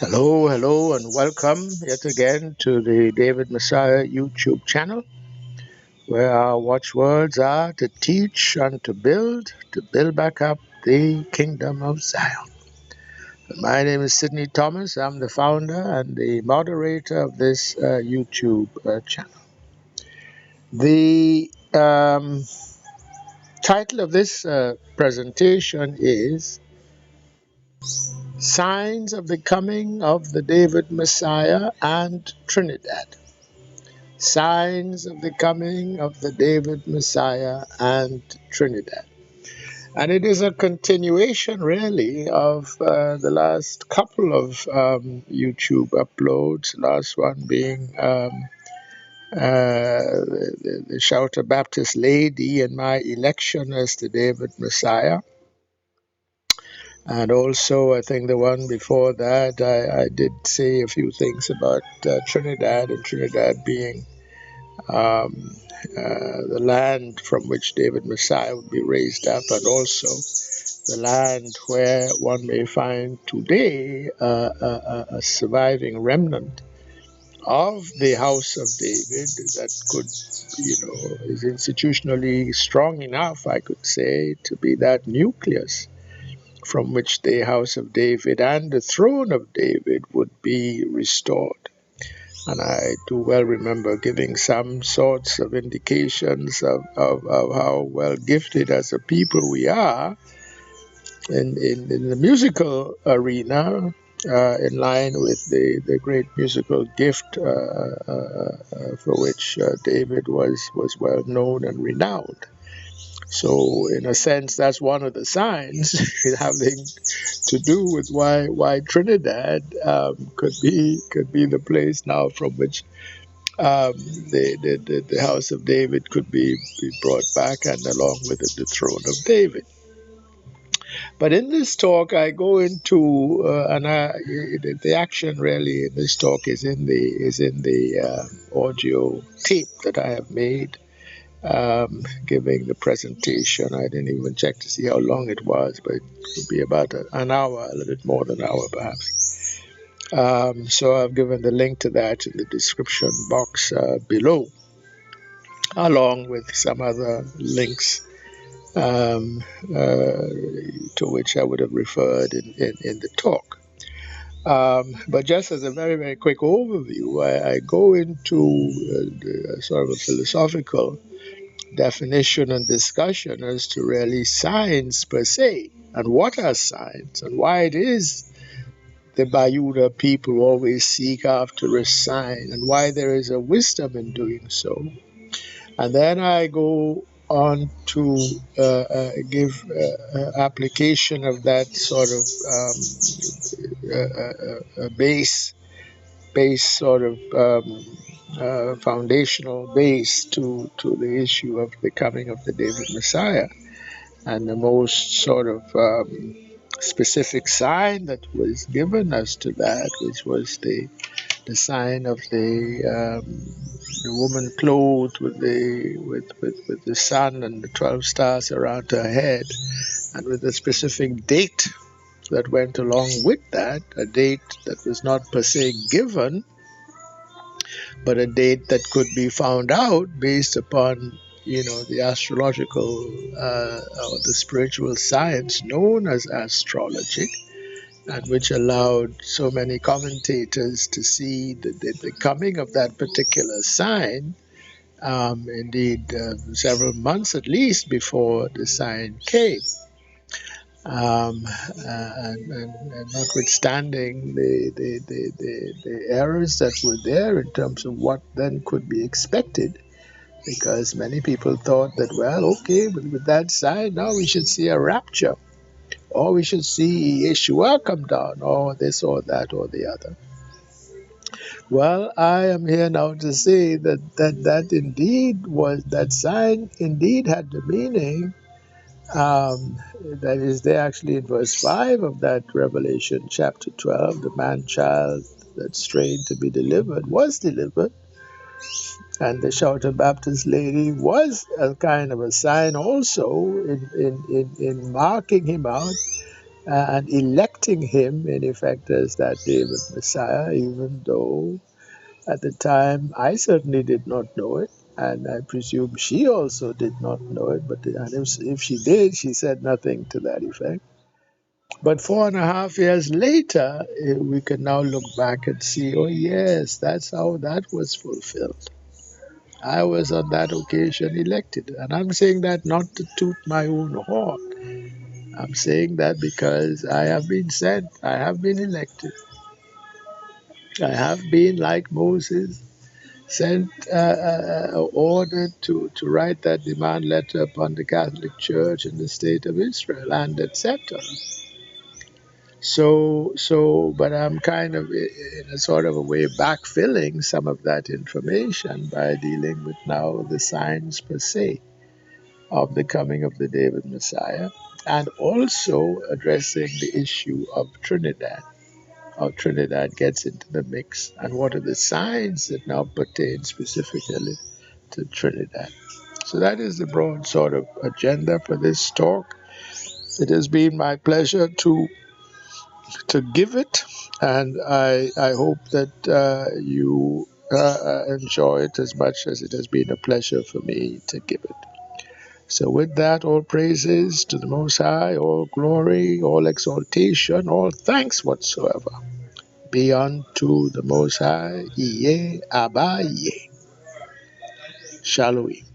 Hello, hello, and welcome yet again to the David Messiah YouTube channel, where our watchwords are to teach and to build back up the kingdom of Zion. My name is Sidney Thomas. I'm the founder and the moderator of this YouTube channel. The title of this presentation is Signs of the Coming of the David Messiah and Trinidad. Signs of the Coming of the David Messiah and Trinidad. And it is a continuation, really, of the last couple of YouTube uploads, last one being the Shouter Baptist Lady and my election as the David Messiah. And also, I think the one before that, I did say a few things about Trinidad and Trinidad being the land from which David Messiah would be raised up, and also the land where one may find today a surviving remnant of the house of David that could, is institutionally strong enough, I could say, to be that nucleus from which the house of David and the throne of David would be restored. And I do well remember giving some sorts of indications of how well gifted as a people we are in the musical arena, in line with the great musical gift for which David was well known and renowned. So, in a sense, that's one of the signs having to do with why Trinidad could be the place now from which the house of David could be brought back, and along with it, the throne of David. But in this talk, I go into the action really in this talk is in the audio tape that I have made. Giving the presentation. I didn't even check to see how long it was, but it would be about an hour, a little bit more than an hour perhaps. So I've given the link to that in the description box below, along with some other links to which I would have referred in the talk. But just as a very, very quick overview, I go into sort of a philosophical definition and discussion as to really signs per se, and what are signs, and why it is the BaYuda people always seek after a sign, and why there is a wisdom in doing so. And then I go on to give application of that sort of base sort of foundational base to the issue of the coming of the David Messiah. And the most sort of specific sign that was given as to that, which was the sign of the woman clothed with the sun and the 12 stars around her head, and with a specific date that went along with that, a date that was not per se given, but a date that could be found out based upon, the astrological or the spiritual science known as astrology, and which allowed so many commentators to see the coming of that particular sign, indeed several months at least before the sign came. And notwithstanding the errors that were there in terms of what then could be expected, because many people thought that, well, okay, with that sign, now we should see a rapture, or we should see Yeshua come down, or this or that or the other. Well, I am here now to say that indeed was, that sign indeed had the meaning. That is there actually in verse 5 of that Revelation chapter 12, the man-child that's strained to be delivered was delivered, and the Shouter Baptist Lady was a kind of a sign also in marking him out and electing him, in effect, as that David Messiah, even though at the time I certainly did not know it. And I presume she also did not know it, but and if she did, she said nothing to that effect. But 4.5 years later, we can now look back and see, oh, yes, that's how that was fulfilled. I was on that occasion elected. And I'm saying that not to toot my own horn. I'm saying that because I have been sent, I have been elected, I have been, like Moses, sent, ordered to write that demand letter upon the Catholic Church in the state of Israel, and etc. But I'm kind of in a sort of a way backfilling some of that information by dealing with now the signs per se of the coming of the David Messiah, and also addressing the issue of Trinidad, how Trinidad gets into the mix, and what are the signs that now pertain specifically to Trinidad. So that is the broad sort of agenda for this talk. It has been my pleasure to give it, and I hope that you enjoy it as much as it has been a pleasure for me to give it. So with that, all praises to the Most High, all glory, all exaltation, all thanks whatsoever be unto the Most High. Iye Abba Iye. Shalom.